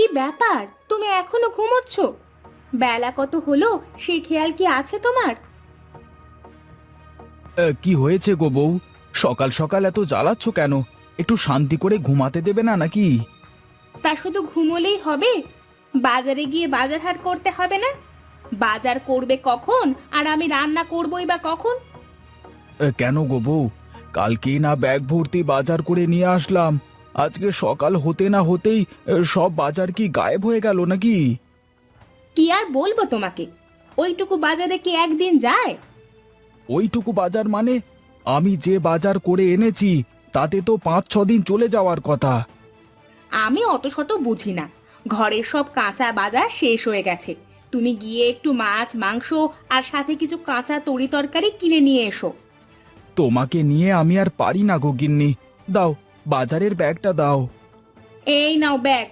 কি ব্যাপার, তুমি এখনো ঘুমোচ্ছ? বেলা কত হলো সেই খেয়াল কি আছে তোমার? কি হয়েছে গো বউ? সকাল সকাল এত জ্বালাচ্ছ কেন? একটু শান্তি করে ঘুমাতে দেবে না নাকি? তা শুধু ঘুমোলেই হবে? বাজারে গিয়ে বাজার হাট করতে হবে না? বাজার করবে কখন আর আমি রান্না করবই বা কখন? কেন গো বউ? কালকেই না ব্যাগ ভর্তি বাজার করে নিয়ে আসলাম। আজকে সকাল হতে না হতেই সব বাজার কি গায়েব হয়ে গেল নাকি? কি আর বলবো তোমাকে, ওইটুকু বাজারে কি একদিন যায়? ওইটুকু বাজার মানে? আমি যে বাজার করে এনেছি তাতে তো 5-6 দিন চলে যাওয়ার কথা। আমি অত শত বুঝি না। ঘরের সব কাঁচা বাজার শেষ হয়ে গেছে। তুমি গিয়ে একটু মাছ মাংস আর সাথে কিছু কাঁচা তরি তরকারি কিনে নিয়ে এসো। তোমাকে নিয়ে আমি আর পারি না গো গিন্নি। দাও, বাজারের ব্যাগটা দাও। এই নাও ব্যাগ।